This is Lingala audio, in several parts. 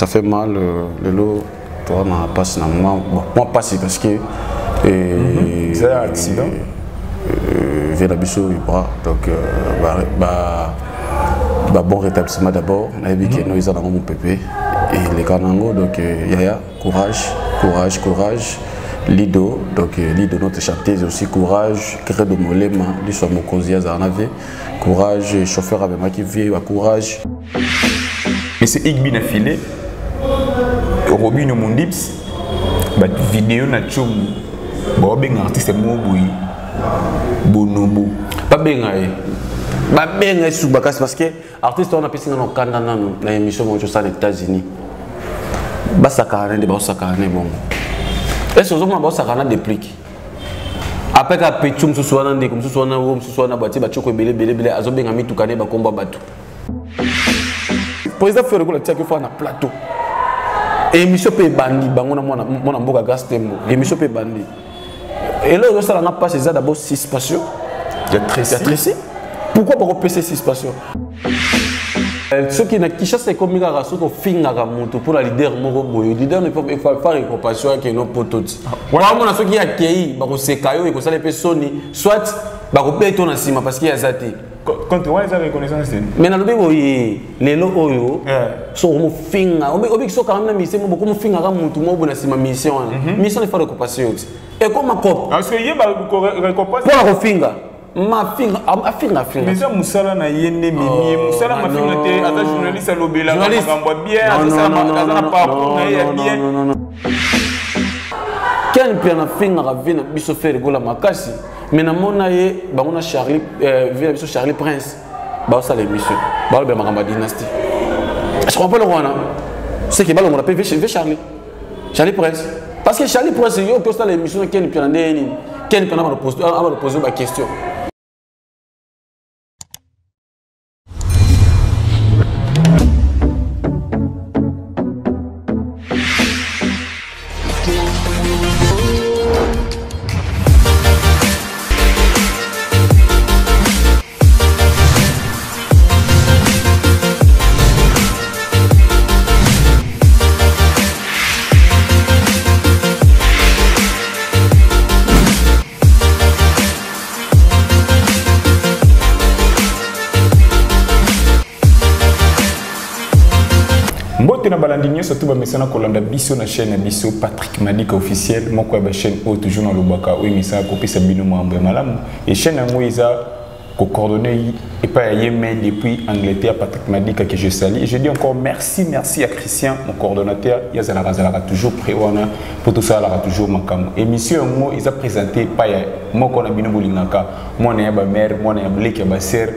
ça fait mal. Le lot, toi, on passe normalement. Bon, moi, passe parce que. C'est un accident. Vers la biseau, donc, bon rétablissement d'abord. On a vu que nous avons mon pépé. Et les Kanango, donc, Yaya, courage. Lido, donc Lido, notre chanteuse aussi, courage. Credo Molema, lui soit mon cosier à Zanave. Courage, chauffeur avec moi qui vit, courage. Mais c'est Igbi na filé. Robin Mondips, vidéo na chum. Bon, ben artiste Moboui. Bonobo. Pas bien, pas bien sous Bakas parce que artiste on a passé dans le Canada dans l'émission aux États-Unis. Basakane de Basakane bon. Est-ce que vous avez Basakane déplique? Après qu'à Pétum ce soit dans comme ce soit dans Rome, ce soit dans Bati, Bachoko belé, Azobe ngami tukane ba combat batu. Président fait le tia que faut na plateau. Et émission pe bandi bangona mona mboka gastembo. Émission pe bandi. Et là ça n'a pas c'est d'abord 6 passions. Il y a très pourquoi pas repasser 6 passions? Ceux qui n'ont pas c'est comme ça ceux qui finissent pour la leader moko leader ne peut pas faire compassion avec nos potes. Voilà mon ceux qui accueilli ba ko sekayo et ko ça les personnes soit ba ko beto na sima parce qu'il y a zati. Quand tu vois les reconnaissance mais na lobe boye lelo oyo so mo finga obi so quand même mission beaucoup mo finga ka mutu mo bona sima mission mission ne faire compassion et comme cop parce que y ba récompense pour la finga ma finga finga mais ça musala na yende mimi musala ma finga te ata journaliste lobela ngamba bien ata na pas na ya bien quel piano finga ravina biso faire gola makasi mais na mona ye bangona Charlie via biso Charlie Prince ba ça l'émission ba le makamba dynastie je comprends pas le roi c'est que ba on appelle Charlie Prince parce que Charlie Prince yo que ça l'émission quel piano ndeni quel piano va poser ba question. Na balandinyo surtout ba mesana kolanda biso na chaîne biso Patrick Madika officiel moko ya ba chaîne o toujours na lobaka o emisa ko pesa bino mambo ya malamu et chaîne yango iza ko coordonner et pas Yémen depuis Angleterre Patrick Madika que je salue et je dis encore merci à Christian mon coordonnateur yazala toujours prêt wana pour tout ça la toujours makamo émission yango iza présenté pas moko na bino bolingaka mona ya ba mère mona ya blake ya ba sœur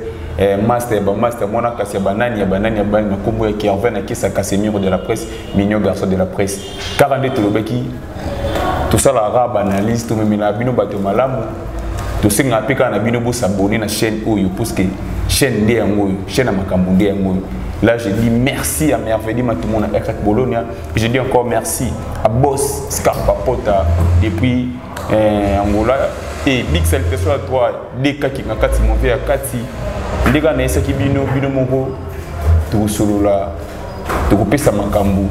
master mona kasi banani ya na kombo ya Kervin qui sa Casemiro de la presse mignon garçon de la presse 42 tolobeki tout ça la raba analyse tout même la bino bato malamu to singa pika na bino bo s'abonner na chaîne oyo parce que chaîne de yango chaîne makambo de yango là je dis merci à merveille ma tout monde avec Bologna je dis encore merci à boss Scarpa Pota depuis Angola et big salutation à toi des cas qui ngakati mon vie à Kati les gars na esaki bino moko to solola to kopesa makambu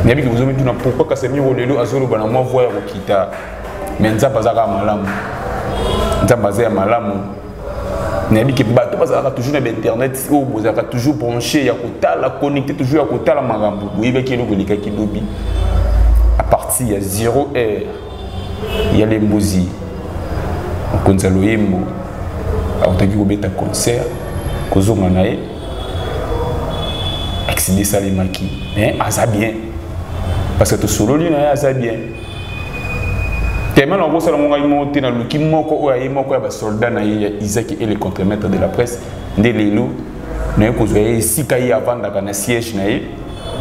nabi que vous avez tout na pourquoi Casemiro lelo azolo bana moi voir okita mais nzamba zaka malamu nzamba za malamu nabi que bato bazaka toujours na internet ou bozaka toujours branché ya kotala connecté toujours ya kotala makambu boyeba ki eloko likaki dobi à partir ya 0 heure il y a les mbozi okonzalo yembo autaki kobeta concert kozonga na ye accident salimaki mais aza bien parce que to sololi na ye aza bien tellement on kosala ngai monter na luki moko oyo aye moko ya ba soldat na ye Isaac et le contre-maître de la presse nde lelo na ye kozwa ye esika ye avandaka na siège na ye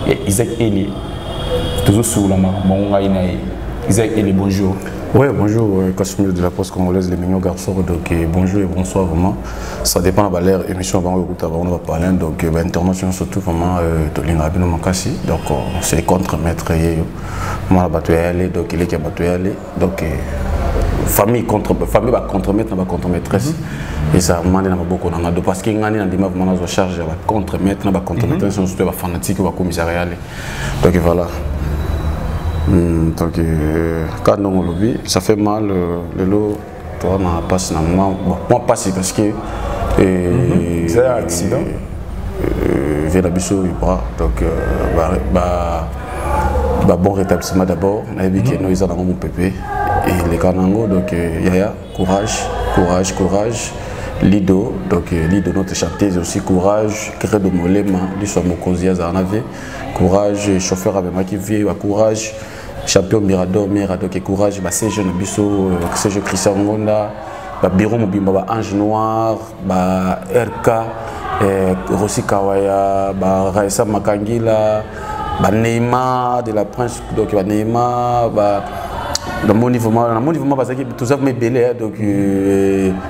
ya Isaac Eli toujours sur la makambo ngai na ye Isaac Eli bonjour. Oui, bonjour, Casimir de la Poste congolaise, les mignons garçons. Donc, bonjour et bonsoir, vraiment. Ça dépend de l'air, émission avant, on va parler. Donc, international, surtout, vraiment, de l'Inrabino Makassi. Donc, c'est contre maître Yeyo. Moi, la bateau est allé, donc il est qui a bateau est allé. Donc, famille va contre-maître na contre-maîtresse et ça mande na beaucoup na ngado parce que ngani na ndima vraiment na charge va contre-maître na contre-maîtresse sont surtout fanatique va commissariat donc voilà donc quand on lobby ça fait mal le lot toi na passe na moi passe parce que c'est un accident vers la biso donc bon rétablissement d'abord on a vu que nous avons mon pépé et les canangos donc Yaya courage Lido donc Lido notre chanteuse aussi courage Credo Molema lui soit Mokozi Azarnave courage chauffeur avec moi qui vit courage champion Mirador qui courage ces jeunes biso ces jeux Christian Ngonda Biro Mobimba Ange Noir RK Rossi Kawaya Raissa Makangila Neymar de la Prince donc Neymar dans mon niveau parce que tout ça me belé donc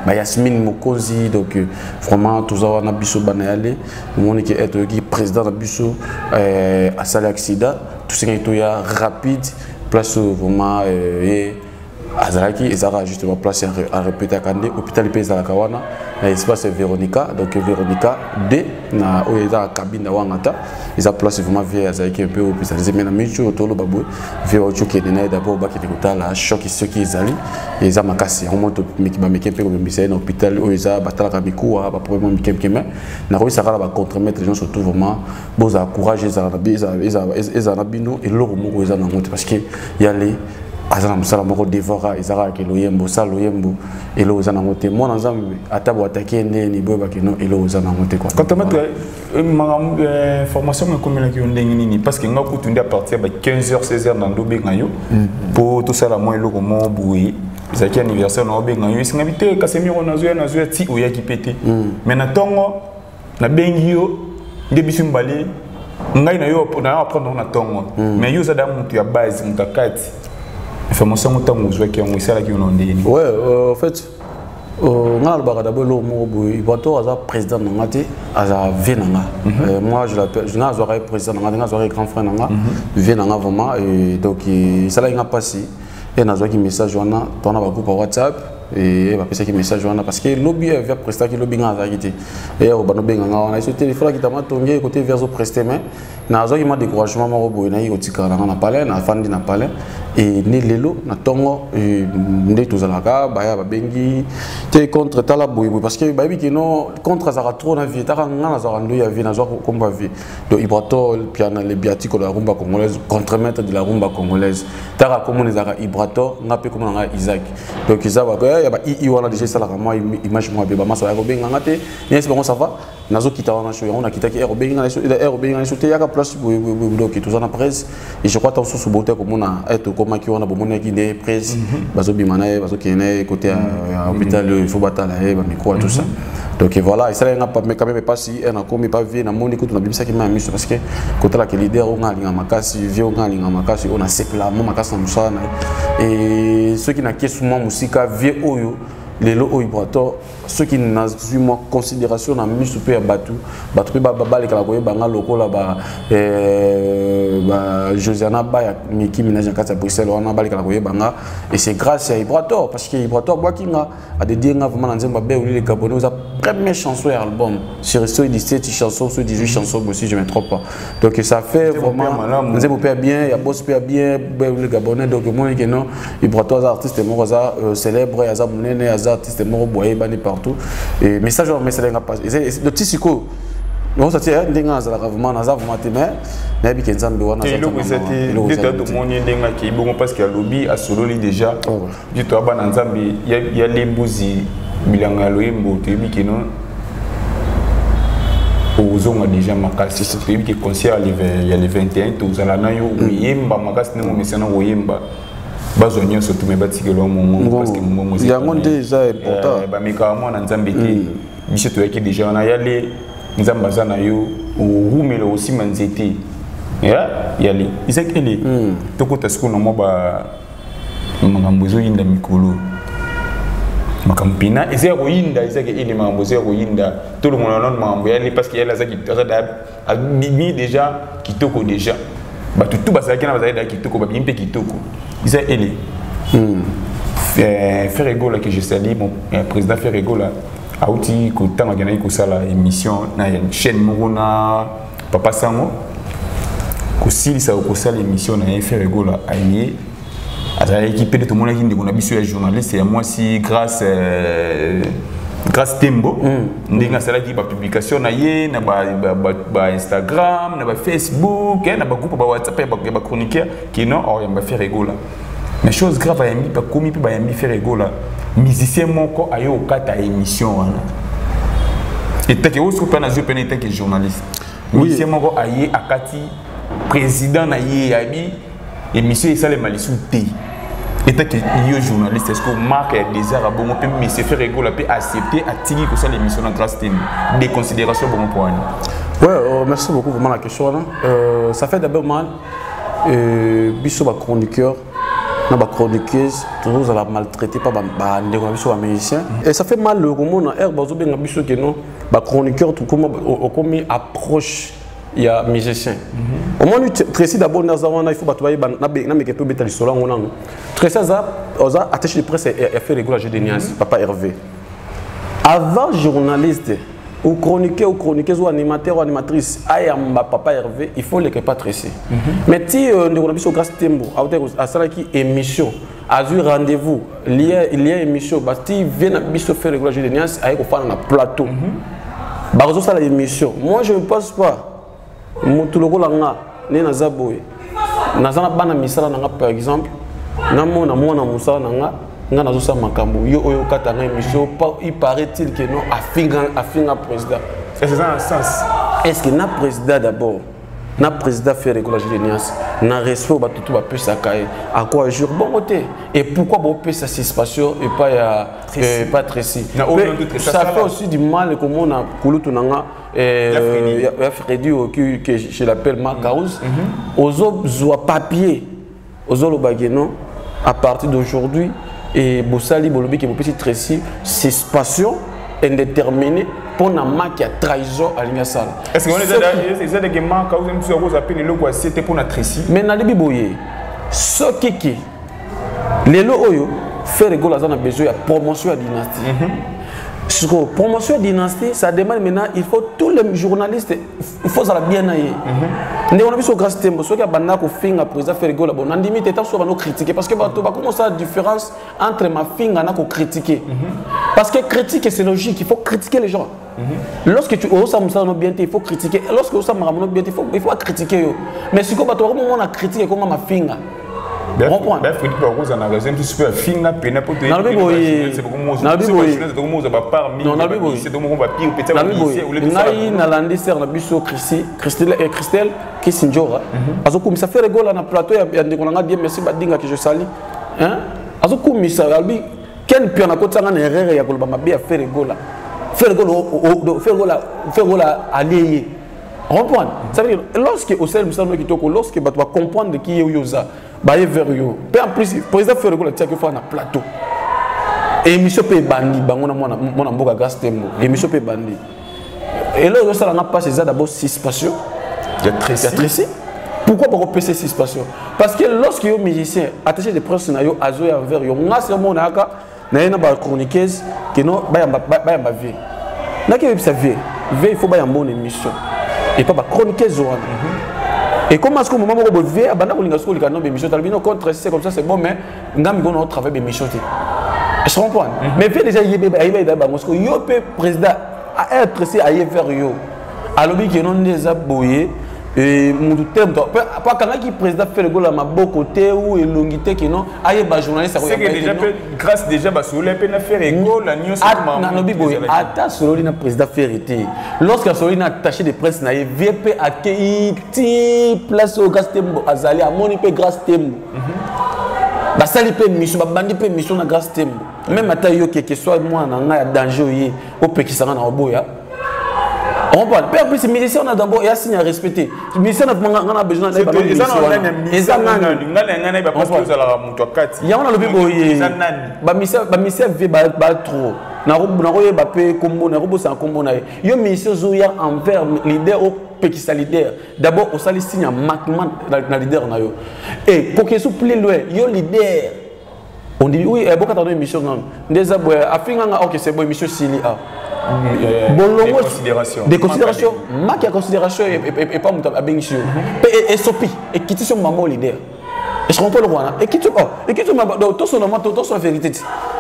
Yasmine Mokozi donc vraiment tout ça on a biso banale mon qui est président de biso à Sali accident tout ce qui est rapide place vraiment Azaraki ezara justement place à répéter à Kandé hôpital pays à Kawana l'espace Véronica donc Véronica D na oeza cabine na wangata ils a place vraiment vie Azaraki un peu hospitalisé mais na micho tolo babou vie ocho qui est d'abord ba qui la choc ce qui ezali et za makasi on monte meki pe ko mbisa na hôpital oeza batala ka mikuwa ba problème mikemkeme na ko sara ba contre-mettre les gens surtout vraiment boza courage ezana bino et loro moko eza na ngote parce que y aller azana musala moko devora ezara ke loyembo saloyembo elo ozana ngote mona nzambe atabo attaquer ndeni boba ke no elo ozana ngote quoi quand on met formation mais comme la ki ndenge nini parce que ngako tundi à partir de 15h 16h dans dobe ngayo pour tout ça la moi elo mo boui zaki anniversaire na obe ngayo singabite kasemiro na zo ti oya ki pété mais na tongo na bengio ndebisu mbali ngai na yo na apprendre na tongo mais yo za da mutu ya base mutakati formation mutango zo ki on sala ki on ndeni ouais en fait on a le bagada lo mo boy bato aza président ngati aza venanga moi je l'appelle je n'azorai président ngati n'azorai grand frère nanga venanga vraiment et donc ça là il n'a pas si et n'azorai message wana dans na groupe WhatsApp et va passer qui message wana parce que lobby vient prester qui lobby ngaza kiti et au bano benga wana ce téléphone qui t'a tongé côté verso prester mais n'azorai ma découragement mo boy na yotika na palais na fandi na palais et ni lelo na tongo ndé tozalaka baya babengi te contre tala boy parce que babi que non contre azara trop na vie taka ngana azara ndo ya vie na zo komba vie donc Ibrato piano les biatiques de la rumba congolaise contre-maître de la rumba congolaise taka comme les azara Ibrato ngape comme nga Isaac donc Isaac ya ba i wana déjà ça la moi image moi beba masa ya ko benga ngate ni c'est bon ça va nazo kita wana show on a kita ki benga na show benga na show te ya ka place donc tout ça na presse et je crois tant sous beauté comme on a être comme qui on a bomona qui des presse bazo bimana bazo qui est côté à hôpital il faut batala ba micro tout ça donc voilà et ça n'a pas mais quand même pas si on a comme pas vie na monde écoute na bimisa qui m'a mis parce que côté là que leader on a linga makasi vie on a linga makasi on a sepla mo makasi na musana et ceux qui na kesuma musika vie oyo lelo oibrato ceux qui n'ont pas considération na misu pe batu pe ba les kala ko banga lokola ba Josiana ba ya Miki Minaj kata Bruxelles wana ba les kala ko banga et c'est grâce à Ibrato parce que Ibrato boa kinga a dédié vraiment nzemba be les Gabonais aux première chanson et album sur 17 chansons sur 18 chansons aussi je me trompe pas donc ça fait vraiment nzemba pe bien ya boss pe bien les Gabonais donc moi que non Ibrato artiste mo célèbre ya za munene ya artiste mo boye bani partout et message on message n'a pas le petit siko on ça tient ndinga za vraiment na za vraiment mais na bi kenzambe wana ça le d'état de mon ndinga ki bon parce que lobby a solo déjà du to ba na nzambe ya les buzi bilanga loyembo te bi kino ozonga déjà makasi te bi ki concert il y a les 21 to za la na yo yemba makasi ne mo mesana yemba bazonyo surtout mais batikelo mon parce que mon il y a monde déjà important ba mikamo na nzambe te biso to yaki déjà na yale nzamba za na yo rumelo aussi manzete ya yale isakeli tokota siku na mo ba makambuzo yinda mikolo makampina ezaya ko yinda ezake ile makambuzo ya ko yinda tout le monde non makambo yale parce que yale azaki a mis déjà kitoko déjà ba tout bazaki na bazaki da kitoko ba bien pe kitoko isa ele Ferrego là que je salue mon président Ferrego là a outil que tant que naïko ça la émission na une chaîne morona papa sango ko sili ça ko ça l'émission na Ferrego là aïe à l'équipe de tout le monde qui est on a biso journaliste et moi si grâce Tembo ndinga sala ki ba publication na ye na ba Instagram na ba Facebook na ba groupe ba WhatsApp ba chroniqueur qui non or ya ba Ferrego là. Mais chose grave à yambi pas komi pe ba yambi Ferrego là musicien moko ayo okata émission wana et take osko pa na jopena take journaliste musicien moko aye akati président na ye yabi émission ça les malisu té et take yo journaliste est-ce que marque des arts bon pe monsieur Ferrego là peut accepter à tigi que ça l'émission na grâce des considérations bon pour ani. Ouais, merci beaucoup vraiment la question là. Ça fait d'abord mal biso ba chroniqueur na ba chroniqueuse toujours à la maltraiter pas ba ndeko biso ba musicien et ça fait mal le comment na air bazo benga biso que non ba chroniqueur tout comment comme approche il y a musicien au moins Tracy d'abord na zawana il faut ba to ba na meke pe beta lisolo ngona Tracy za oza attaché de presse et fait régulier jeu de Nias papa Hervé avant journaliste ou chroniqueur ou chroniqueuse ou animateur ou animatrice ayamba papa Hervé il faut les que pas Tracy mais si on a biso grâce Tembo à ça qui émission a eu rendez-vous il y a émission basti vient biso faire régulier de Nias avec au fan na plateau bazo ça l'émission moi je ne pense pas mutu lokolanga ne na zaboye nazana bana misala nanga par exemple namona mwana musala nanga nga nazo sa makambo yo oyo kata na émission il paraît-il que non afinga président c'est ça un sens est-ce que na président d'abord na président faire régulier de Nias na respect ba tout ba pesa kai à quoi jour bon côté et pourquoi bon pesa suspension et pas Tracy ça fait aussi du mal comme on a kulutu nanga Freddy que je l'appelle Macaus aux autres papier aux autres bageno à partir d'aujourd'hui et Bossali Bolobi qui est petit Tracy suspension indéterminée pour na marque à trahison à l'Ignasal. Est-ce qu'on est des gens qui ont besoin de appeler le quoi c'était pour na Tracy mais na libi boye ce qui les oyo faire rigolo à besoin de promotion à dynastie. Promotion à dynastie ça demande maintenant il faut tous les journalistes il faut ça bien ailler. Nous on a vu sur grâce Tembo ceux qui a banna ko finga président faire rigolo bon on limite état sur nous critiquer parce que bato ba comment ça différence entre ma finga na ko critiquer parce que critiquer c'est logique il faut critiquer les gens. Lorsque tu osa musano bien il faut critiquer lorsque osa maramono bien il faut critiquer yo mais si ko bato comment on a critiqué comment ma finga reprendre ben Philippe Rose en a raison tu peux finga pena pour te c'est beaucoup moins c'est beaucoup moins ba parmi c'est donc on va pire peut-être ou les ngai na landisser na biso Christelle qui sinjora azokumisa faire rigolo na plateau ya ndeko nga bien merci badinga que je salue hein azokumisa albi ken pia na kotanga na erreur ya koloba mabe ya faire rigolo allié reprendre ça veut dire lorsque au sel musano kitoko lorsque ba comprendre qui est yoza ba vers yo pe en plus président faire rigolo tia que fa na plateau et émission pe bandi bango na mona mboka grâce Tembo émission pe bandi et là ça n'a pas c'est d'abord suspension de Tracy pourquoi pas PC suspension parce que lorsque yo musicien attaché de presse na yo azo ya vers yo ngasi mona aka na ba chroniqueuse que non ba yamba vie na ke bisa vie il faut ba yamba une émission et pas chroniqueuse et comment est-ce que moment où vous voyez abandonner kolinga soko likano émission talbino contre c'est comme ça c'est bon mais ngam gono travail émission té je comprends mais fait déjà yebe ayeba ba ngosko yo pe président a être si aye vers yo alobi que non les aboyé et mutu terme pas quand qui président fait le gola maboko té ou elongité que non aye ba journaliste c'est que déjà grâce déjà ba solo pe na faire ego la news na no biboye ata solo na président ferité lorsque solo na attaché de presse na VP accueilli ti place au grâce Tembo azali a moni pe grâce Tembo ba sali pe mission ba bandi pe mission na grâce Tembo même ata yo que soit moi na nga danger yé au pe kisanga na oboya on parle peu plus musicien on a d'abord il y a signe à respecter musicien on a besoin d'aller ballon il y a on a le biboye ba musicien ve ba trop na roye ba pe combo na robo c'est un combo na yo musicien zoya envers leader au pekisa leader d'abord au sali signe à makman na leader na yo et pour que souple loin yo leader On dit oui, beaucoup de émission des aboués afinganga OK c'est bon émission sili a. Des considérations. Des considérations, ma qui a considération et pas mon abengishio. Et sopi et qui sont maman leader. Et je comprends le roi et qui sont maman tout son nom tout son vérité.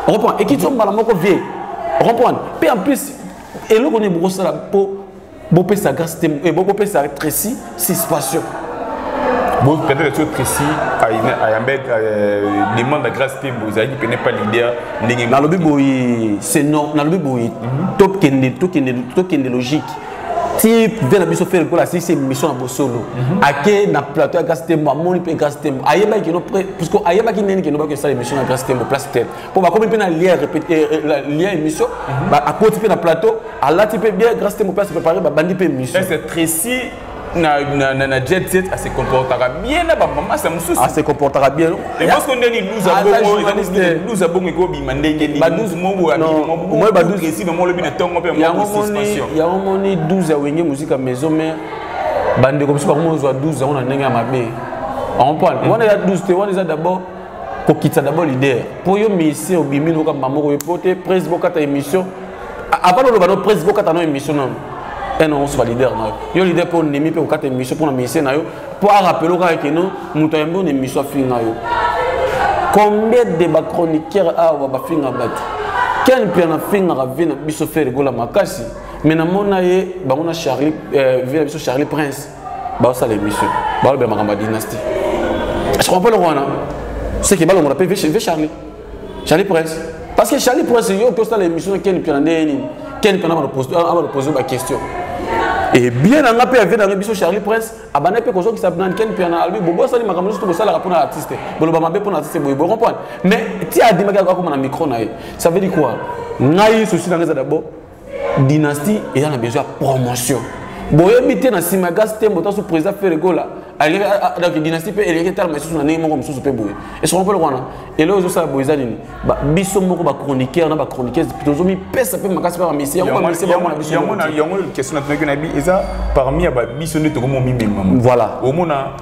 On reprend et qui sont maman ko vie. On reprend. Puis en plus et le connaît beaucoup ça pour bopé sa grâce et bopé sa Tracy six passion. Bon, peut-être que précis, à Yambek demande la grâce de vous avez n'est pas leader. Dans le but, c'est non. Dans le but, top qui logique. Si vous avez fait le c'est une mission à solo. À qui dans plateau à grâce de moi, mon peut grâce de moi. Ayeba qui nous parce que Ayeba qui n'est pas que ça l'émission à grâce de moi place tel. Pour ma combien de lien répéter lien émission, à côté de plateau, à la type bien grâce de moi place préparer, bandi peut émission. C'est précis. Na jet set à se comportera bien là maman ça me soucie. Ah se comportera bien. Et parce qu'on dit nous avons ego bi mandenge ni 12 mois moi ba 12 ici maman le bi na tongo pe moi suspension. Ya moni 12 ya wenge musique à maison mais bande comme ça comment on 12 on a ndenge ya mabe. On prend. On est à 12 te on est d'abord ko kitsa d'abord leader. Pour yo misi obimi no ka maman ko porter presse bokata émission. Avant le bano presse bokata no émission non. Et non, on soit leader. Yo leader pour nemi pour quatre émissions pour la na yo pour rappeler que nous mutambo une émission finga yo. Combien de chroniqueurs a ba finga batu. Quel piana finga ravina biso faire gola makasi. Mais na mona ye ba mona Charlie via biso Charlie Prince. Ba ça l'émission. Ba le makamba dynastie. Je comprends le roi là. C'est que ba le on appelle Charlie. Charlie Prince. Parce que Charlie Prince yo que ça l'émission quel piana ndeni. Quel piana va poser ba question. Et bien on a pu avec dans l'émission Charlie Prince abana pe kozo qui s'appelle quel piana albi bobo ça ni makambo tout ça la pour l'artiste boloba mabe pour l'artiste boy comprendre mais ti a dit maga comme na micro na ça veut dire quoi ngai souci dans d'abord dynastie et on a besoin de promotion boye bité na sima gas tembo to président Ferregola donc dynastie pe ele tellement mais sur na nemo comme sous pe boye et ce qu'on peut le voir et là aussi ça boyza nini ba biso moko ba chroniqueur na ba chroniqueuse plutôt mi pesa pe makasi pa messi on va messi ba na biso yango question na tuna bi eza parmi ba biso ne to comme mi maman voilà au mona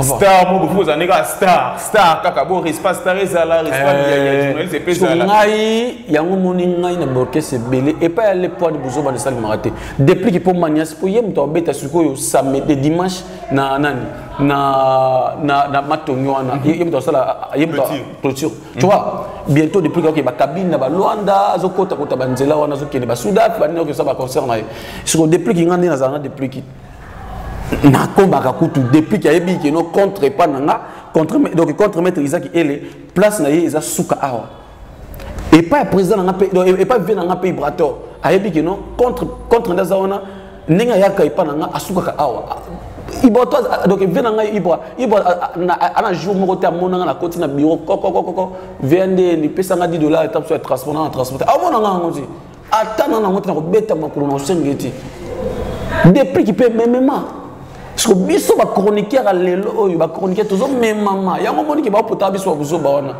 star mo vous en ega star kaka bo espace star ezala espace ya journaliste pe ezala ngai yango moni ngai na orchestre belé et pas aller pour de bozo ba de salle maraté depuis que pour manias pour yem to beta suko samedi dimanche na nani na matonyo wana yem to sala yem to clôture tu vois bientôt depuis que ba cabine na ba Luanda azokota kota banzela wana zokene ba Soudan ba noko ça ba concert na sur depuis que ngandi na zana depuis que na kombaka kutu depuis qu'il y a yebi que no contre pas nanga contre donc contre maître Isaac ele place na ye eza suka awa et pas président nanga et pas vient nanga pays brato ayebi que no contre ndaza wana ninga yaka ipa nanga asuka awa iboto donc vient nanga ibra na jour moko te monanga na côté na bureau koko vende ni pesa nga $10 étape sur transport en transporter ah monanga ngozi atana na ngote na ko beta makolo na sengeti depuis qu'il peut même parce que biso ba chroniqueur lelo oyo ba chroniqueur tozo même maman yango moni ki ba pota biso buzo ba wana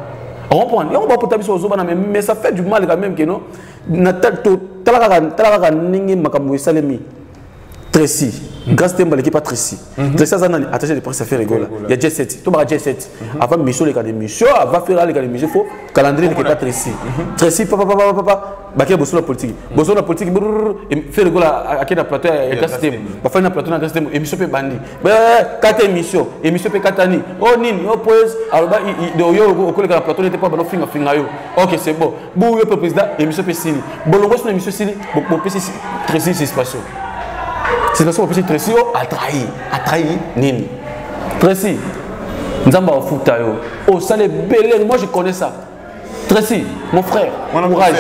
comprendre yango ba pota biso buzo ba mais ça fait du mal quand même que non na talaka ningi makambo esalemi Tracy grâce temba l'équipe Tracy Tracy azana attaché de presse faire rigola il y a J7 to ba J7 avant mission les cas de mission avant faire les cas de mission faut calendrier qui pas Tracy papa ba ke bosso la politique faire rigola à quel plateau et grâce temba ba faire na plateau na grâce temba émission pe bandi ba quatre émission pe katani oh nini oh poise alors do yo ko le plateau n'était pas bon finga yo OK c'est bon bou yo président émission pe sili bolongo sur émission sili bo PC Tracy c'est spatial. C'est parce que Tracy a trahi Nini. Tracy, Nzamba au foot oh ça les belles, moi je connais ça. Tracy, mon frère, courage.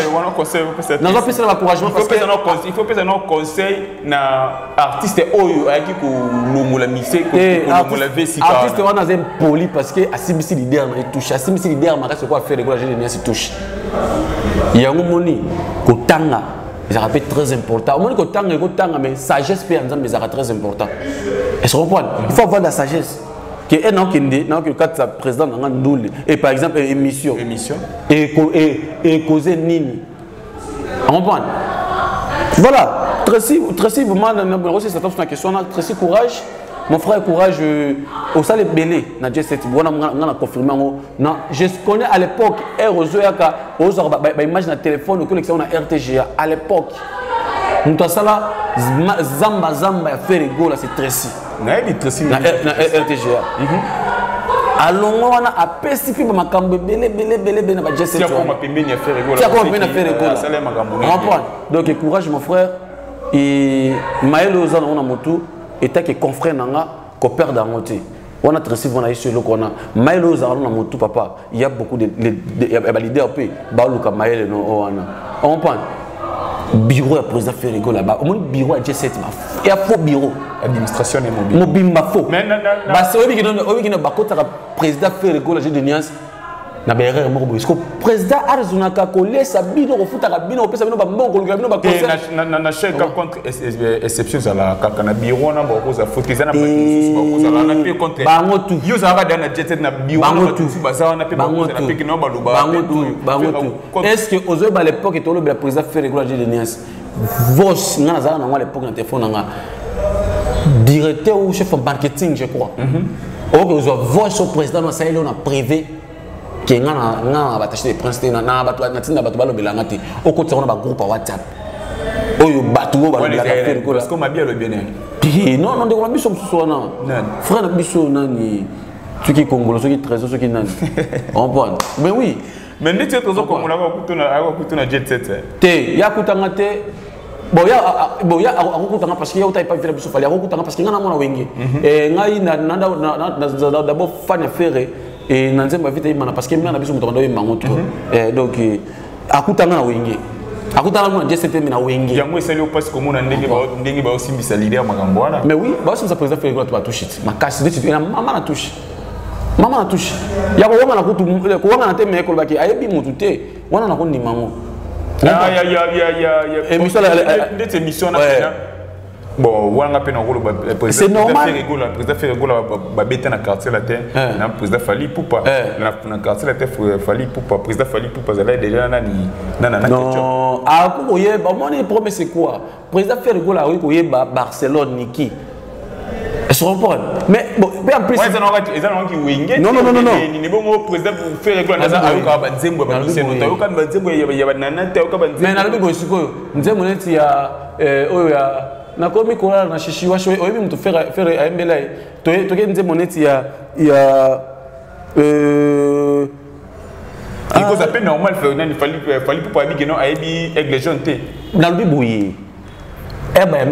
Non, non, c'est l'encouragement parce que il faut faire un conseil na artiste oyo aki ko longola mixé ko longola vesi ka. Artiste on a un poli parce que asibisi leader na touche, asibisi leader maka c'est quoi faire réguler les liens si touche. Yango moni ko tanga ça rappelle très important. Au moins que tanga mais sagesse peut ensemble ça très important. Est-ce qu'on comprend? Il faut avoir de la sagesse. Que un an que quatre président dans Ndouli et par exemple émission et causer nini. On comprend? Voilà. Tracy vraiment aussi ça tombe sur la question. Tracy courage. mon frère Courage au salle belé na J7 bona ngana confirmer non je connais à l'époque Erozo yaka ozo ba image na téléphone ou connexion na RTGA à l'époque muta sala zamba ya faire rigolo c'est Tracy na Tracy na RTGA alongo wana apesi pe makambo belé na ba J7 tia koma pembeni ya faire rigolo tia koma pembeni ya faire rigolo sala makambo donc Courage mon frère et Maël Ozana on a motu et que confrère nanga ko père d'angoté on a Tracy on a ici le qu'on a Maël Ozana on a motu papa il y a beaucoup de leaders pe ba luka Maël no wana on prend bureau à président faire rigolo là-bas au moins bureau à J7 il y a faux bureau administration et mobile ma faux mais bah c'est obi qui no bakota président faire rigolo j'ai de niance na berere moko boye. Parce que président arzunaka kolesa bino kofutaka bino kopesa bino ba mbongo koleka bino ba conseil na chef contre exception za la kaka na bureau na ba koza fotiza na ba koza na pe contre bango tu yo za ba na jet na bureau na tu baza na pe ba koza na pe kino ba luba bango tu est-ce que aux à l'époque to le président fait régulier de Nias vos ngana za na à l'époque na téléphone nga directeur ou chef marketing je crois OK aux vos au président na ça il on a privé qui ngana bataché des princes na batu na tinda batu balobelanga te okotsa na ba groupe WhatsApp oyo batu go balobelanga faire ko parce que ma bien le bien non non de ko biso msusu wana frère na biso nani tuki congolais soki trésor soki nani on voit mais oui mais ndi tu trésor congolais ko kutuna jet set te ya kutanga te bon ya akukutanga parce que ya utai pas faire biso fali akukutanga parce que ngana mona wenge ngai na d'abord fan faire et nanzemba vite imana parce que mena biso muto ndoye mangoto donc akutanga na wenge akutanga na J7 na wenge yango esali parce que mona ndenge ba aussi mbisa leader makambo wana mais oui ba aussi ça président fait quoi touche makasi de tu na mama na touche ya ko wanga na kutu ko wanga na teme ko baki ayebi mutu te wana na ko ndima ngo émission de émission na bon wanga pe na rôle c'est normal président fait rigolo ba beta na quartier la terre na président Fally Poupa na quartier la terre Fally Poupa président Fally Poupa ça déjà na non a ko yeba mon problème c'est quoi président fait rigolo a ko yeba Barcelone niki est-ce qu'on comprend mais bon en plus non ni bon président fait rigolo na ayoka ba nzembo ba biseno ayoka ba nzembo ya banana te ayoka ba nzembo mais na lobi bosiko nzembo neti ya oyo ya na komi kola na shishi washo oyebi mtu faire aimbela to ke nzembo neti ya il cause à peine normal faire nani Fally Poupa abi que non aibi aigle jaune te na lobi boye ba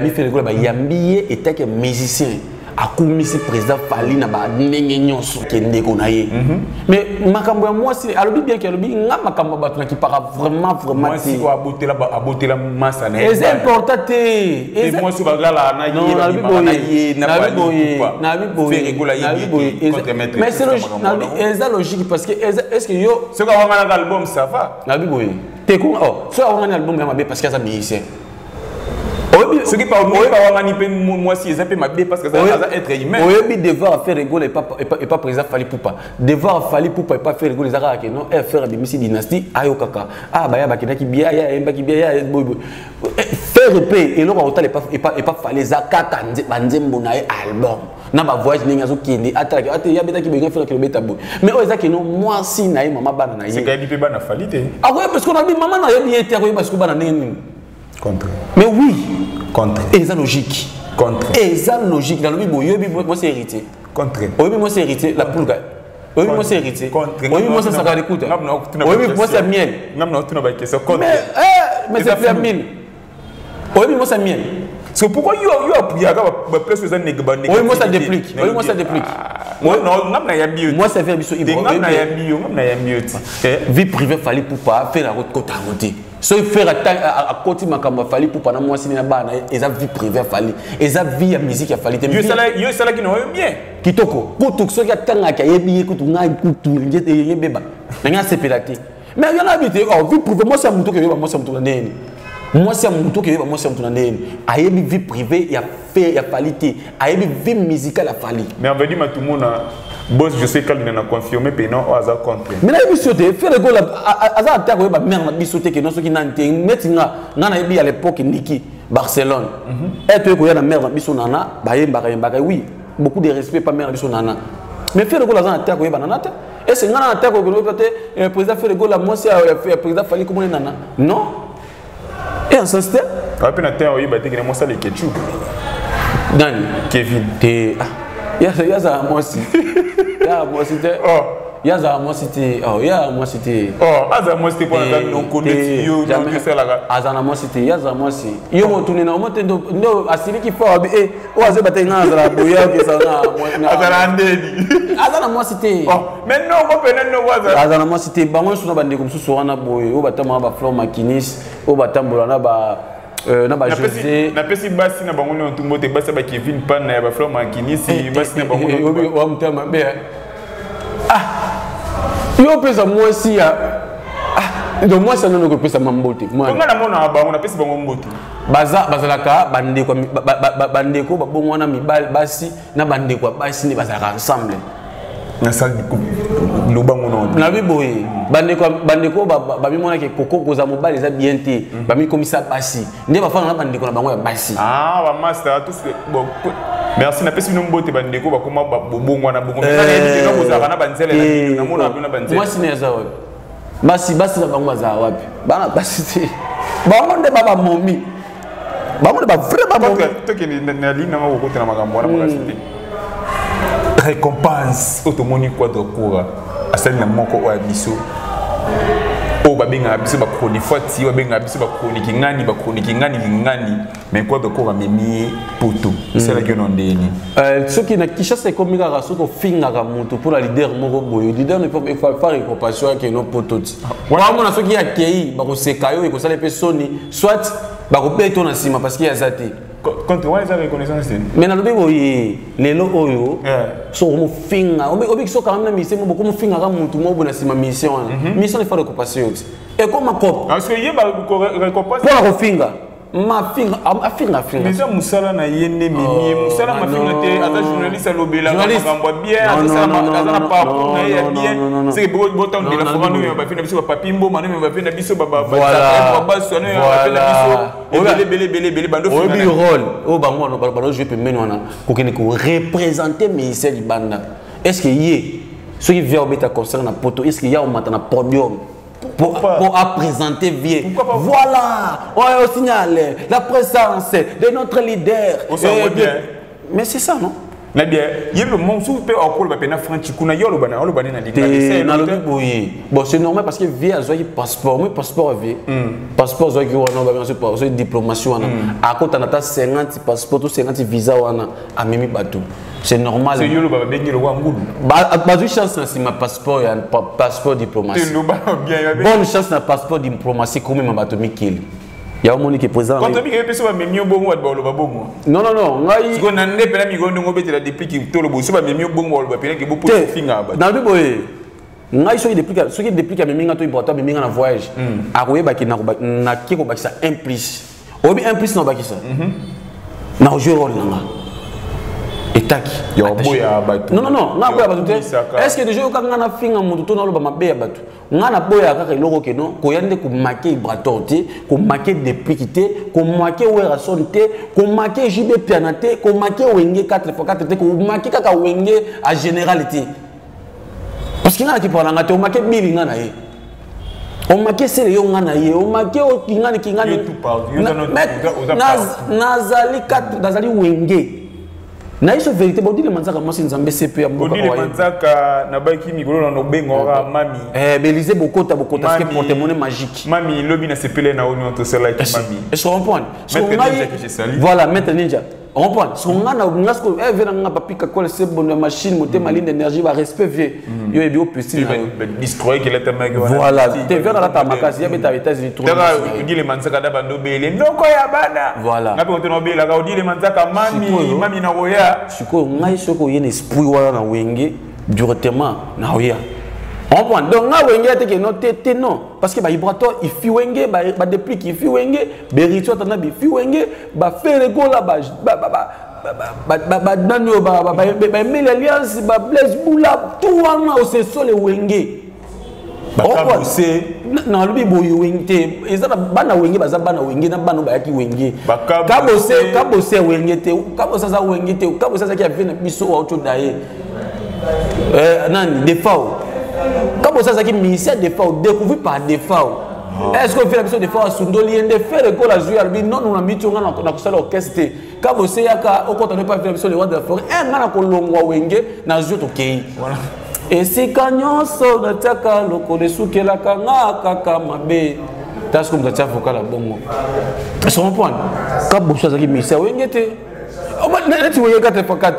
mi faire ko ba yambiye était que musicien akumisi président Fally na ba ndenge nyonso kende ko na ye mais makambo ya moi si alobi bien que alobi nga makambo batu na ki para vraiment moi si ko abotela massa na c'est important te et moi si bagala na ye na faire rigolo ye contre mettre mais c'est logique parce que est-ce que yo ce qu'on a dans l'album ça va na biboye te ko so on a un album ya mabe parce que ça musicien ce qui parle moi si ils appellent ma bé parce que ça va être humain oui devoir faire rigoler et pas président Fally Poupa devoir Fally Poupa et pas faire rigoler ça que non faire des missi dynastie ayo kaka ba ya bakina ki bia ya emba ki bia ya faire paix et l'on autant et pas Fally za kaka nzembo na album na ba voyage ninga zo kindi ataka ate ya beta ki benga faire que le beta boy mais o ezaki non moi si na maman bana na ye c'est quand même bana Fally te ah ouais parce qu'on a dit maman na ye été parce que bana nini contre mais oui contre et ça logique contre et ça logique dans le bibo yobi moi c'est hérité contre oui moi c'est hérité la poule oui moi c'est hérité oui moi ça va écoute oui moi c'est miel non tu n'as pas question contre mais c'est plus miel oui moi c'est miel c'est pourquoi you appuyer ba plus aux années oui moi ça déplique oui moi ça déplique non na ya bio moi ça fait biso ibo na ya bio vie privée Fally Poupa faire la route côté à côté so faire à côté makambo Fally Poupa na moi si na bana eza vie privée Fally eza vie ya musique ya Fally te yo sala ki no bien kitoko kutu so ya tanga ka yebi kutu ngai kutu ngete yebeba nga sepelati mais yo na habité vie privée moi c'est muto ke yeba moi c'est muto na neni moi c'est muto ke yeba moi c'est muto na neni ayebi vie privée ya fait ya Fally te ayebi vie musicale ya Fally mais on veut dire tout le monde boss je sais qu'il n'a confirmé mais non hasard contre mais là biso te faire rigolo hasard ta ko ba mère na biso te que non so ki nante metinga ngana yebi à l'époque niki Barcelone. Et tu es la mère de Nana, oui, beaucoup de respect pas mère de Nana. Mais faire le goal à terre, oui, banana. Et c'est un terre que le président fait le goal à moi, c'est le président fallait comme Nana. Non. Et en ce stade, après la terre, oui, bah t'es moi ça les ketchup. Dani, Kevin. Il y a ça moi aussi. Il y a moi c'était. Oh. Il y a ça moi c'était. Oh, il y a moi c'était. Oh, Aza moi c'était pour la non connaître yo non que ça là. Azana moi c'était. Il y a ça moi aussi. Yo mo tourner na mo tendo no asili ki fa eh o aze baté na azala boya que ça na. Azala ndedi. Azana moi c'était. Oh, mais non mo pena no waza. Azana moi c'était bango suna bande comme sous wana boye o batama ba flor makinis o batambola na ba na ba José na pesi basi na bango no tumbo te basi ba Kevin pan na ba flor makinis basi na bango o mtama be yo pesa moi si ya donc moi ça non que pesa mambote moi nga na mona bango na pesa bango mbote bazalaka bandeko babongo wana mibali basi na bandeko basi ni bazalaka ensemble na salle du couple lo bango no na biboye bandeko babimona ke koko koza mobali za bien te bami komisa basi nde bafana na bandeko na bango ya basi ba master tous bon merci na pesi mbote bandeko bakoma bobongo na bongo na yedi no kozaka na banzele na mona na banzele moi sine za wapi basi na bango baza wapi bana basi te bango nde baba momi bango nde ba vrai momi to ke na ligne na ko kotela makambo na makasi te récompense automoni quadre court asali na moko wa biso o babenga biso ba chronique babenga biso ba chronique ngani mais quadre court memi poto c'est la gueule ndeni ce qui na Kinshasa comme ngaka soko finga ka mutu pour la leader moko boyo leader ne peut faire récompensation que no poto wa mona soki ya kei ba ko sekayo e ko sala pesoni soit ba ko beto na sima parce qu'il y a zati quand tu vois les reconnaissance mais na lobi boye lelo oyo so mo finga obi so quand même mission beaucoup mo finga ka mutu mo bona sima mission mission ne faire récompensation et comme cop parce que yeba récompense pour la finga ma finga finga mais ça musala na yende mimi musala ma finga te ata journaliste lobela ngamba bien ata na pas na ya bien c'est beau temps de la forme nous ba finga biso ba papimbo manu ba finga biso ba ba sonne ba finga biso belé bando finga obi rôle o ba moi ba jouer pemeno na ko kene ko représenter ministère du banda est-ce que yé ceux qui viennent au bêta concert na poto est-ce qu'il y a au matin na podium pour présenter vieux. Voilà, on est au signal, la présence de notre leader. Mais c'est ça, non? Mais bien, il y a le monde où peut encore le Franchi Kuna Yolo Bana, le Bana bon, c'est normal parce que vieux a un passeport, moi passeport vieux. Passeport qui on a diplomatie à côté on a 50 passeports ou 50 visas à Mimi Batou. C'est normal. C'est Yolo Baba Bengi le Wangulu. Bah une chance c'est ma passeport passeport diplomatie. Bonne chance na passeport diplomatie comme ma Batou Mikil. Il y a un monde qui est présent. Quand on dit que les personnes sont mieux bon ou pas bon. Non. Parce qu'on a un peu de migo nous mettre la depuis qui tout le bout. C'est pas mieux bon ou pas bien que beaucoup de filles à dans le boy. Ngai so depuis ceux qui depuis que minga to important minga na voyage. A koyeba ki na ki ko bakisa implice. Obi implice na bakisa. Na jouer rôle nanga. Etaki. Ya boya batu. Non, na boya batu. Est-ce que déjà quand on a finga mutu to na lo ba mabe batu. Ngana boya kaka iloko ke non ko yande ko marquer bratorté ko marquer déplicité ko marquer werasonté ko marquer JB pianaté ko marquer wenge 4x4 ko marquer kaka wenge à généralité parce que ngana ki pona ngate o marquer bili ngana ye o marquer sele yo ngana ye o marquer o kingani nazali 4 nazali wenge na iso vérité bon dile manzaka moi nzambe CP ya mboka dile manzaka na baki mikolo na bengora mami Belize bokota parce que porte-monnaie magique mami lobi na CPL na union to sala ki mami est-ce qu'on comprend voilà maître ninja on comprend ce qu'on a na ngasko vena nga papika kola c'est bonne machine monter ma ligne d'énergie va respect vieux yo ebi opusile destroy que l'être mec voilà te vers la tamakasi ya beta États-Unis tout dile manzaka da bando bele ndoko ya bana voilà na pe to bela ka dile manzaka mami na roya siko ngai soko yene esprit wala na wenge directement na oya on prend donc na wenge te ke no te non parce que ba vibratoire il fi wenge ba déplique il fi wenge berito tana bi fi wenge ba faire gola ba nano ba mele alliance ba blaise boula tout wana au c'est so le wenge na lobi boyo wengte ezana bana wenge baza bana wenge na bana bayaki wenge kabose wengete kabose za wengete kabose za ki avena biso auto daye nani defao kabose za ki ministère defao découvert par defao est-ce qu'on fait la mission defao sundoli ende faire ko la jouer albi non na mitonga na kusala orchestre kabose yaka okota ne pas faire la mission les rois de la forêt ngana ko longwa wenge na jouer to kei voilà. Et si kanyoso na taka loko de sukela kanga kaka mabe tas comme ça vocal la bongo se comprendre ka bosso za ki misa wengete o ba neti woye 4x4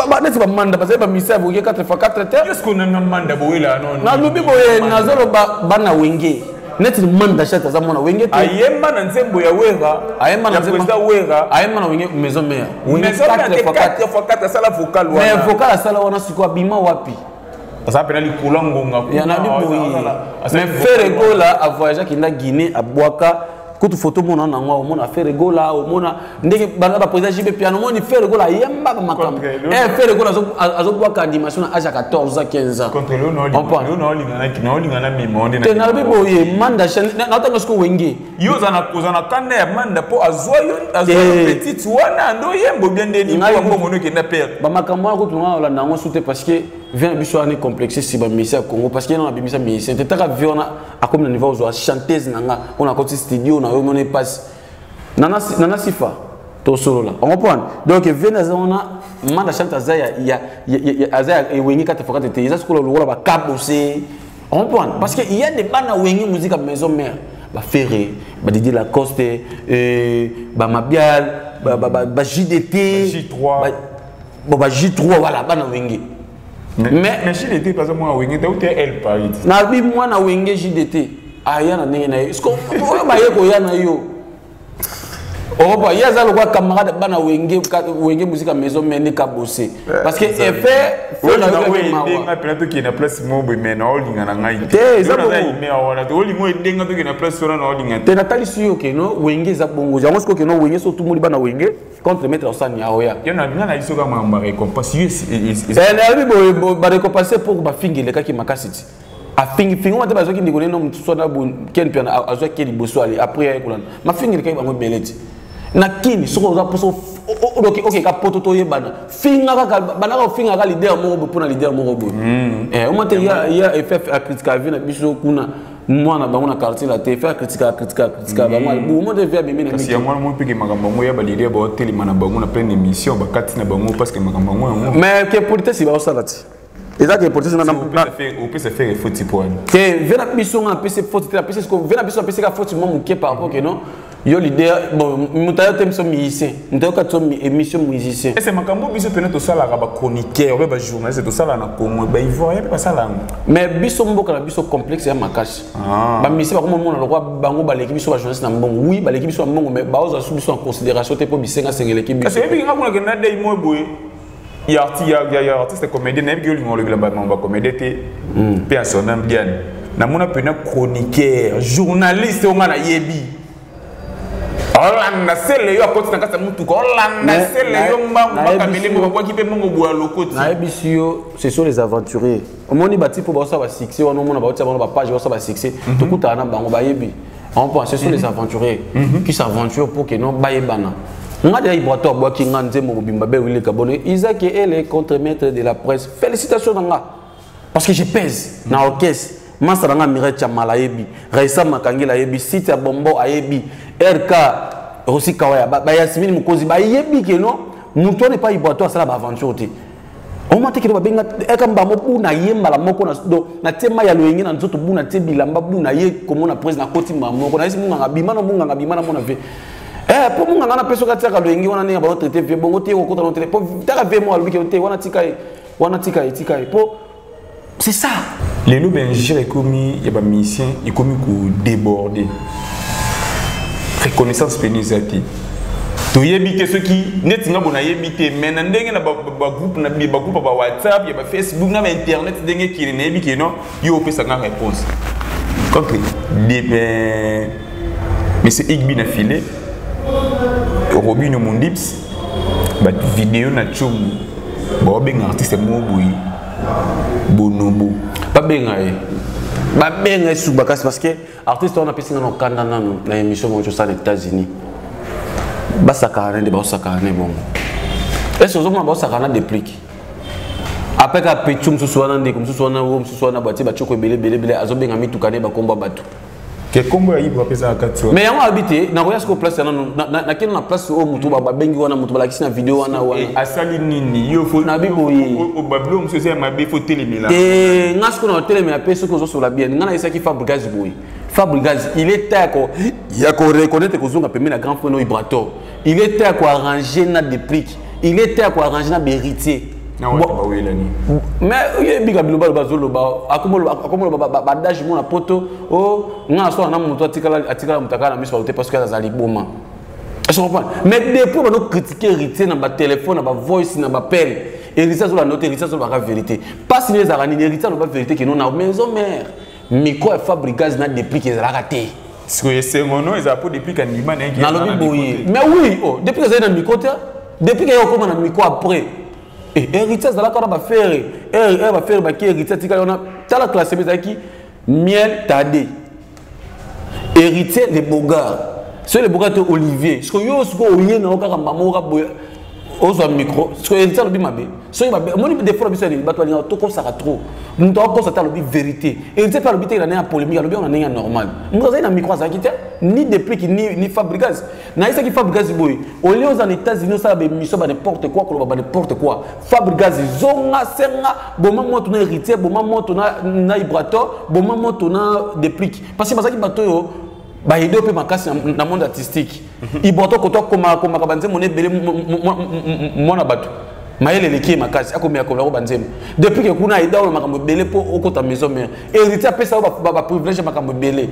ba neti ba manda parce que ba misa woye 4x4 te est-ce qu'on a manda boyela non na lubi boye na zolo ba na wenge neti manda chata za mona wengete ayemba na nzembo ya wera ayemba na nzembo wera ayemba na wenge maison mère wenge 4x4 sala vocal wana mais vocal sala wana siko bima wapi ça appelle les coulangons. Il y en a mais faire gola à voyager qui na Guinée à Boaka kutu photo mona na ngwa mona faire gola o mona ndenge bana ba président JB piano moni faire gola yemba ba makam faire gola azo Boaka animation à 14 à 15 ans contre le no lingana mimonde na na bibo ye manda chaîne na tanga sko wenge yo zana kanda ya manda po azoyo petite wana ndo yembo bien deni po bongo ke na père ba makamwa ko tunga ola nango soute parce que vient biso ani complexé si ba misa Congo parce que na bimisa misa te taka viona a comme le niveau zo chanteuse nanga on a côté studio na yo mone passe nana sifa to solo là on comprend donc venez on a manda chante azaya ya azaya e wengi 4x4 te ça ko lo ba kabosé on comprend parce que il y a des bana wengi musique à maison mère ba Ferré ba Didier Lacoste ba Mabial ba JDT J3 ba J3 voilà bana wengi mais JDT par exemple moi wenge ta elle Paris na bi moi na wenge JDT aya na ndenge na yo est-ce que oyo ba yeko ya na yo oba yaza lo kwa camarade bana wenge musique à maison mais ka bosser parce que effet faut na yo peut-être qui na place mo mais na olinga na ngai te za bo mais wala to olingo ndenga to qui na place sora na olinga te natali suyo ke no wenge za bongo jango sko ke no wenge so tout muli bana wenge contre mettre osani ya oya yo na na iso ka mamba récompense na bibo ba récompenser pour ba fingile ka ki makasiti a fingi on va te ndiko no mutso na bon ken piana azwa ke liboso ali après ya kulana ma fingile ka bango beleti na kini soko za poso ok ka poto to yebana finga ka bana ka finga ka leader mo pour na leader mo bo o monte ya FF a critiquer vie na biso kuna moi na bango na quartier la te faire critiquer bango bo mo de faire bimé na si moi mo pike makambo mo ya ba leader ba hotel mana bango na pleine émission ba kati na bango parce que makambo mo mais que politique si ba osalati eza que politique na on peut se faire faute pour que vena biso na PC faute la PC ko vena biso PC ka faute mo muke par rapport que non yo leader bon mutayo tem so musicien mutayo ka to émission musicien et c'est makambo biso pena to sala ba chroniqueur ba journaliste to sala na Congo ba ivoirien pas sala mais biso mboka na biso complexe ya makashi ba musicien ba comme mona lokwa bango ba l'équipe biso ba journaliste na mbongo oui ba l'équipe biso mbongo mais ba oza biso en considération te po bisenga sengele ki biso c'est bien ngakuna ke na dai mo boye ya artiste comédien na bi lingo le ba comédien te personnel bien na mona pena chroniqueur journaliste on na yebi Olanda sele yo akoti na kasa mutuka Olanda sele yo mba kamele mo kwa kipe mongo bwa lokoti na ebisio ce sont les aventuriers omoni bati po ba sa ba succès wana mona ba tia ba page ba sa ba succès to kuta na bango ba yebi on pense ce sont les aventuriers qui s'aventurent pour que non ba yebana ngade ibrato bwa ki ngande mo bimba be wile kabone Isaac et les contre-maîtres de la presse félicitations nanga parce que je pèse na orchestre Masaranga Mirecha Malayebi, Raissa Makangila Yebi, Sita Bombo Ayebi, RK Rossi Kawaya, Yasmine Mukozi, Bayebi que non, Mouton n'est pas iboto à ça l'aventure. On m'a dit que Babenga, Ekamba Mopu na Yemba la Moko na tema ya Loyengi na Nzoto Buna Tebilamba Buna Ye, comme on a pris na Koti Mamoko, na Munga Bimana Munga Bimana mon avis. Pour Munga na personne qui a Loyengi, on a un traité, bon, t'es au côté de notre époque, t'as vu moi, lui qui était, on a tika, c'est ça. Les loups Benjir est commis, il y a des missions, il est commis pour déborder. Reconnaissance pénalisée. Tu y habite ceux qui net nga bona yebite mais ndenge na ba groupe na ba groupe ba WhatsApp ya ba Facebook na ba internet ndenge ki na yebike non yo pesa nga réponse. Contre mais c'est Igbi na filé Robino Mondips ba vidéo na chum ba benga artiste mo boyi bonobo Pas bien, pas bien sous Bakassi parce que artiste on a passé dans le Canada dans l'émission aux États-Unis. Basa carnet de basa carnet bon. Est-ce que vous avez basa carnet déplique? Après que Petchum se soit dans des comme se soit dans Rome se soit dans bâti bâti belé azobe ngami tout cané ba combat batu. Que combat il va peser à 4 mais on habité na roya ce place na kino na place au mutu ba bengi wana mutu ba lakisi na vidéo wana asali nini yo faut na biboyi au bablo monsieur c'est ma faut télémela ngasko na télémela pe ce que zo la bien ngana isa ki Fabregas boyi Fabregas il est tako ya ko reconnaître ko zonga pemé na grand frère no Ibrator il est tako arranger na déplique il est tako arranger na héritier. Mais il y a des gens qui ont badage mon poto oh nga so na muto atikala mutaka na miso parce que azali boma. Je comprends. Mais depuis on critiquer héritier na ba téléphone na ba voice na ba appel héritier sur la note héritier sur la vérité. Pas si les arani héritier na ba vérité que non na maison mère. Miko et Fabregas na depuis qu'ils a raté. Ce que c'est mon nom ils a pas depuis quand Niman est na lobi boyi. Mais oui oh depuis que ça na miko depuis que yo comme na miko après. Héritier de la cara va faire va faire ba qui héritier tika on a tala classe bezaki miel tadé héritier les bogards c'est les bogards de Olivier ce que yo ce que oyen na okaka mamoka boya ozo micro ce que héritier lobi mabe so il mabe moni des fois biso ni bato ali to ko saka trop muntu ko sa lobi vérité héritier pa lobi te na polémique lobi on a normal ngo za na micro za kité ni depuis ni Fabregas na isa ki Fabregas boy au lieu aux États-Unis ça be mission ba n'importe quoi ko ba n'importe quoi Fabregas zonga senga bon moment ton héritier bon moment ton na Ibrator bon moment ton depuis parce que bazaki bato yo ba ido pe makasi na monde artistique Ibrator ko to koma kabanze moné belé mona bato maele leki makasi akomia ko la banzem depuis que kuna ida o makambo belé po okota maison mère héritier pesa ba privilège makambo belé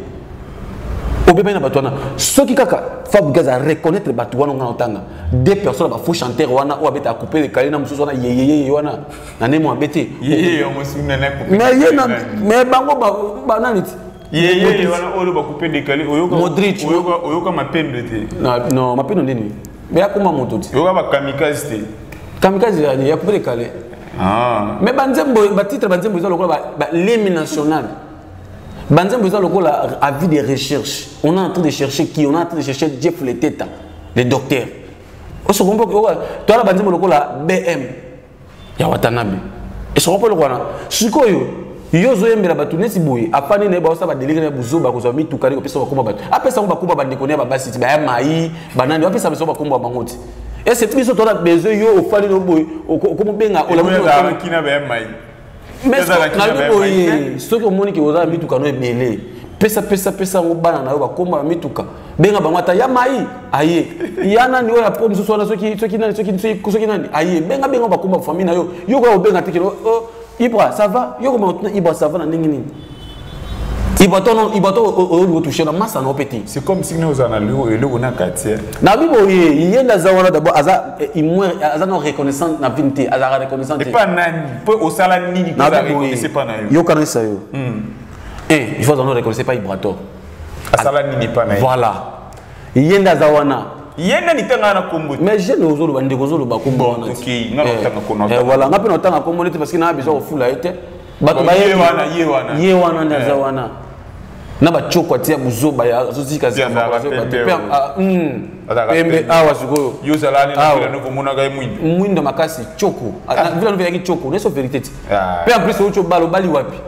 obébé na batwana soki kaka Fabregas a reconnaître batwana ngana otanga deux personnes ba faux chanteur wana o abeta couper le calé na mususu wana yeyeye wana na nemo abete yeye yo musuna na couper mais yena mais bango ba naniti yeye wana o ba couper le calé oyoka Modric oyoka mapendo te non mapendo ndini mais akoma moto ti oyoka ba kamikaze te kamikaze ya couper le calé mais banzembo ba titre banzembo zo lokola ba l'hymne national. Banzem besoin le avis de recherche. On est en train de chercher qui? On est en train de chercher Jeff Leteta, le docteur. On se comprend que toi la banzem le BM. Ya Watanabe. Et se comprend le quoi? Sikoyo. Yozo yembela batu nesi boye. Afani ne ba osa ba délivrer buzo ba kozami tukari ko pesa ba komba batu. Apesa on ba komba ba déconner ba basi ba mai banani ba pesa ba komba bangoti. Et c'est tout ça toi besoin yo au fali no boye. Comme benga o la mo kina ba mai. Mais ce que moni ki oza mituka no ebele pesa ngo bana na yo ba komba mituka benga bangata ya mai aye yana ni oya pom so na soki nani aye benga ba komba famille na yo yo ko benga tikelo Ibra ça va yo ko Ibra ça va na nini Ibato o toucher na massa no petit c'est comme si nous en allo et le on a quartier na bibo yenda za wana d'abord aza imwe aza no reconnaissant na vinte aza reconnaissant et pas nani peut au sala nini que ça reconnaissait pas na yo kana ça yo il faut no reconnaissait pas Ibrator sala nini pas na voilà yenda za wana yenda ni tanga na kombo mais je ne ozolo bande kozolo ba kombo wana OK na tanga kona voilà ngapi no tanga kombo parce que na besoin fula été bato ba ye wana ndaza wana na ba choko tia buzoba ya sosika zika pembe awa sikoyo yo zalani na vile no komona ga mwindo makasi choko vile no veki choko neso vérité pe en plus ocho bali wapi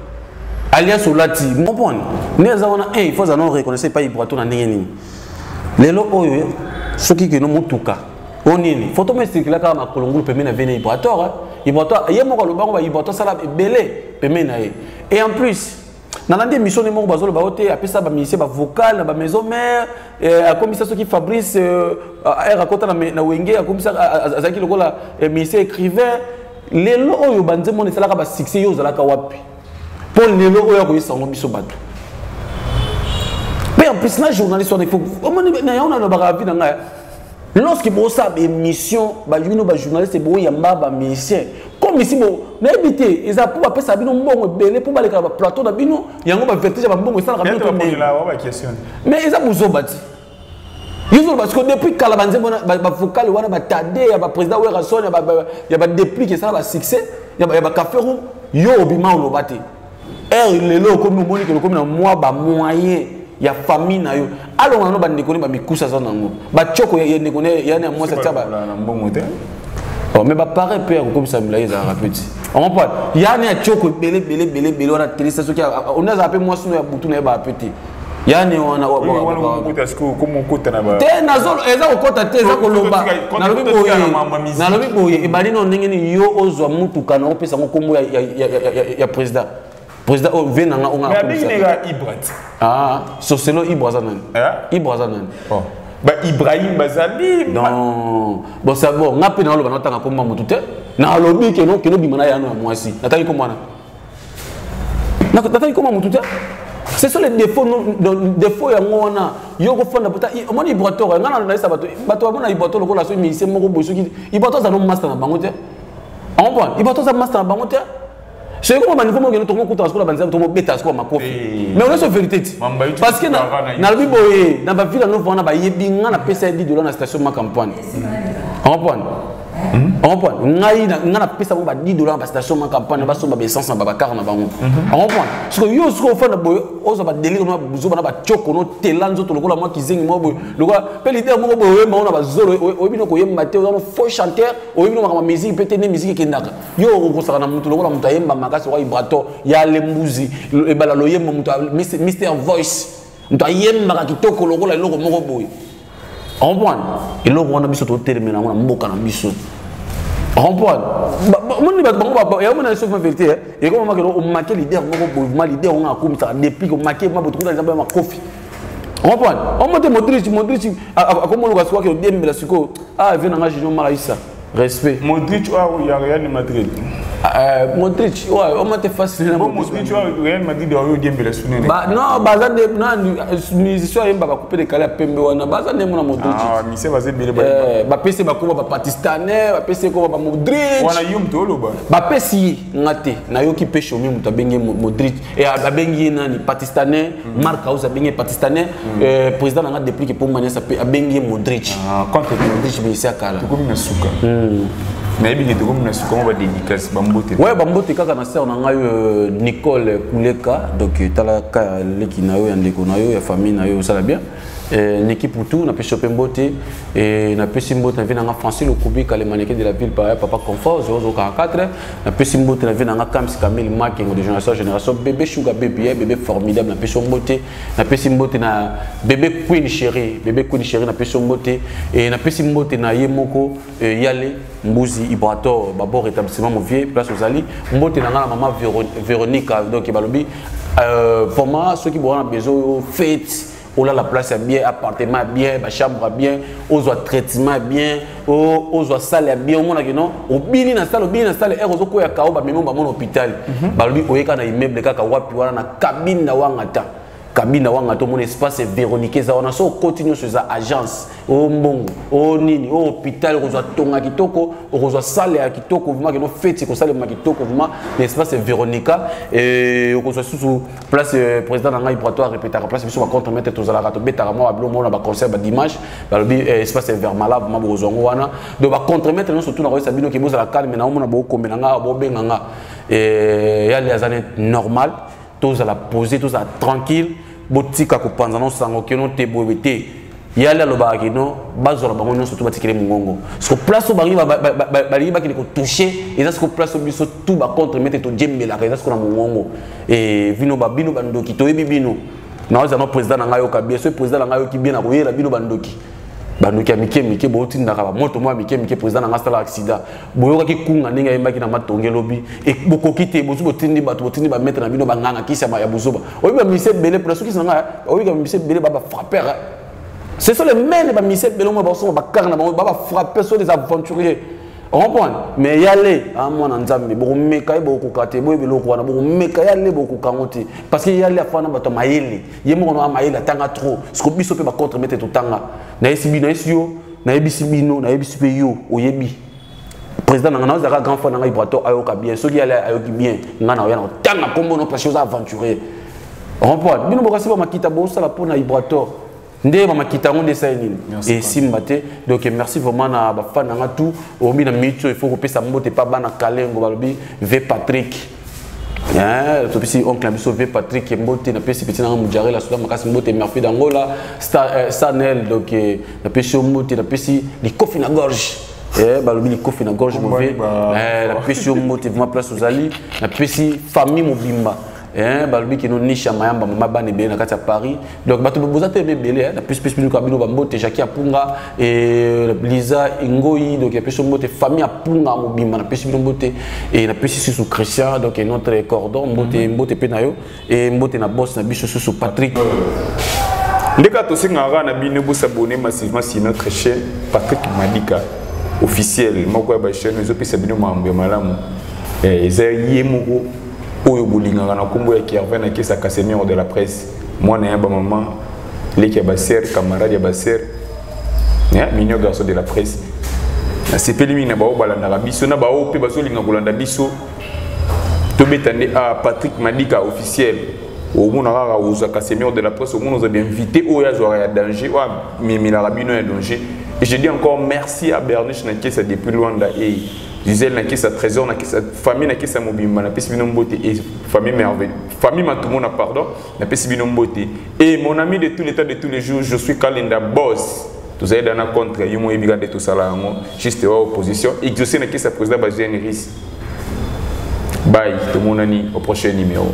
alias olati mbona neza wana il faut non reconnaître pas Ibrator na ndenge nini lelo oyo soki ke no mutuka onini photo mestikila kama kolongulu pembe na vene Ibrator ye moko lobango ba Ibrator sala belé pembe na ye et en plus dans des missions de mon bazolo baoté après ça ba ministère ba vocal ba maison mère a commissaire qui Fabrice raconte na wenge a commissaire azaki lokola ministère écrivain lelo oyo banze mon esala ba succès yo zalaka wapi pour lelo oyo ko isango biso bato mais en plus na journaliste on il faut on a ba vie na lorsque vous avez une émission ba journaliste bo yamba ba ministère comme ici bon na éviter ils a pour appeler ça bino mbongo belé pour baleka ba plateau na bino yango ba vertige ba mbongo ça la question mais ils a besoin bati ils ont parce que depuis kala banze ba vocal wana ba tade ya ba président wa rason ya ba déplique ça ba succès ya ba café room yo obima lo bati lelo comme moni que comme na moi ba moyen ya famille na yo alors on ba ndeko ni ba mikusa za nango ba choko ya ndeko ne ya na moi ça taba na mbongo te oh mais ba pareil père comme ça me la rapide on pas ya na choko belé on a télé ça qui on a appelé moi sous ya butu na ba petit ya ni on a ko ta sko comme ko ta na ba te na zo eza ko kota te eza ko loba na lobi boye e bali no ndenge ni yo ozwa mutuka na opesa ngo kombo ya président président o venanga on a mais abinga Ibrat ah soselo Ibrazanan Ibrazanan oh ba Ibrahim Bazali non bon ça bon ngapi na loba notanga komba mutu te na lobi ke no bimana ya no mwasi nataki komwana nataki komba mutu te c'est ça les défauts ya ngona yo ko fonda puta mon Ibrator ngana na isa bato abona Ibrator lokola so mi se moko bosuki Ibrator za no master na bango te on voit Ibrator za master na bango te c'est comme il faut que nous tombons contre la banzane tombons bêta quoi ma coffre mais on est sur vérité parce que na le biboye na ba ville nous vona ba yebi ngana pesa $10 na station ma campagne on point ngana pesa ba $10 na station ma campagne ba so ba essence na ba car na bango on point parce que yo so fa na boye ozo ba délire na buzo na ba choko no telanzo to lokola moi kizengi mo boye lokola pe leader mo boye ma na ba zolo o bino ko yemba te o faux chanteur o bino ma musique peut être musique kendaka yo ko saka na mutu lokola mutu yemba makasi wa Ibrator ya le mbuzi e bala lo yemba mutu Mr Voice mutu yemba kitoko lokola loko moko boye on point et loko wana biso to terminer na mboka na biso Rempoint. Mon il y a une chose vérité. Et comment on marque leader, on leader, on a comme ça depuis qu'on marque ma beaucoup dans ma coffee. Rempoint. On monte Modric, comment on va se voir que le DM la suko. Ah, vient dans la région Maïssa. Respect. Modric, il y a Real Madrid. Modric, ouais, on m'a fait facile. Modric, Real Madrid, il y a eu game la semaine. Non, bazan de nous histoire on va couper des calais à Pembe wana bazan de mon Modric. Ah, mais c'est basé bien ba PC ba ko ba pakistanais, ba PC ko ba Modric. Wana yum tolo ba. Ba PC ngate na yo ki pêche mi muta benge Modric et a bengi nani pakistanais, Marc House a bengi pakistanais, président nga depuis que pour mania ça a bengi Modric. Ah, contre Modric bi sia kala. Comme na suka. Mais il est comme na suka on va dédicace bambote. Ouais, bambote kaka na sœur na nga Nicole Kouleka donc tala ka leki na yo ya ndeko na yo ya famille na yo ça va bien. Une équipe pour tout, on a pu choper Mbote et on a pu Simbote, on a Francine Okubika, les mannequins de la ville par Papa Confort, 044, on a pu Simbote, on a Kams Kamil Mak, de génération bébé Sugar bébé, bébé formidable, on a pu Mbote, on a pu Simbote, bébé Queen Chéri, on a pu Mbote et on a pu Simbote, on a Yemoko, Yale, Mbouzi, Ibrator, Babor, établissement Mouvier, place aux Ali, Mbote, on a maman Véronique, donc Balobi, pour moi, ceux qui ont besoin de fêtes. On a la place bien, appartement bien, la chambre bien, on a traitement bien, on a salle bien, on a non, on bini na salle, et on a quoi kao ba memo ba mon hôpital. Ba lui oyeka na immeuble kaka wapi wana na cabine na wangata. Cabine na wangata mon espace Véronique ça on a so continue sur sa agence. O mbongo, o nini, o hôpital on a tonga kitoko, on a salle ya kitoko, vraiment que no fête ko salle ma kitoko vraiment l'espace Véronique et on a sous place président na Ibrator répéter place biso ba contre mettre tous la rato betara moi ablo mo na ba concert ba dimanche ba lobi espace Vermala ma bozongo wana do ba contre mettre non surtout na ko sabino ki boza la calme na mo na bo kombe nga bo benga nga et ya les années normal tous à la poser tous à tranquille botika ko panza non sango ke non te boebete yale aloba kino bazora bango nyonso to batikele mungongo so place bangi bali ba ki ko toucher et ça ce place biso tout ba contre mettre to jembela ka ça ce na mungongo et vino ba bino bandoki to yebi bino na oza no président na ngayo ka bien so président na ngayo ki bien na ko yela bino bandoki bandoki amike bo tinda ka ba moto mo amike président na ngasta la accident boyoka ki kunga ninga yembaki na matongelobi et bokokite bozu botindi ba mettre na bino banganga kisa ya buzoba oyiba mise belé pour ceux qui sont nga oyiba mise belé baba frapper. Ce sont les mêmes qui sont frapper sur les aventuriers. On comprend. Mais il y a les gens qui parce qu'il y a les gens qui président na nga grand frère na Ibrator ayoka bien ceux qui allaient ayoki bien ngana yana tanga comme nos choses aventuriers. On comprend. Bino bokasi ba makita bo sala pona Ibrator. Ndé ma makita ngonde sa nini et simbate donc merci vraiment na ba fan na tout obi na mitso il faut que pesa mbote pa bana kalengo balobi ve Patrick Topisi oncle Abiso V Patrick Mbote na pesi petit na Mujare la Soudan makasi Mbote Murphy d'Angola Stanel donc na pesi Mbote na pesi li kofi na gorge balobi li kofi na gorge mauvais na pesi Mbote vraiment place aux ali na pesi famille mobimba balobi ki no nisha mayamba mama bane be na kati ya Paris donc bato boza te belé na pesi nous kabino ba Mbote Jackie Apunga et Lisa Ingoi donc ya pesi Mbote famille Apunga mobimba na pesi Mbote et na pesi sous Christian donc notre cordon Mbote penayo et Mbote na boss na biso sous Patrick ndeka to singara na bino bo s'abonner massivement sur notre chaîne Patrick Madika officiel moko ya ba chaîne zo pesa bino mambo malamu ezali yemoko oyo bolingaka na kombo ya Kervin na kisa Casemiro de la presse moi na ba maman leki ya ba sœur camarade ya ba sœur mignon garçon de la presse na sepeli mingi na ba obalanda ka biso na ba ope baso linga kolanda biso to betande a Patrick Madika officiel au monde rara aux Casemiro de la presse au monde nous a bien invité au ya zoa ya danger wa mimi la rabino ya danger et je dis encore merci à Bernice na kisa depuis Luanda et Gisèle na kisa trésor na kisa famille na kisa mobimba na pesi bino mbote et famille merveille famille matumona pardon na pesi bino mbote et mon ami de tous les temps de tous les jours je suis Kalenda boss tous allez dans la contre yumo ebiga de tout ça là juste en opposition et je sais na kisa président ba Généris bye tout mon ami au prochain numéro.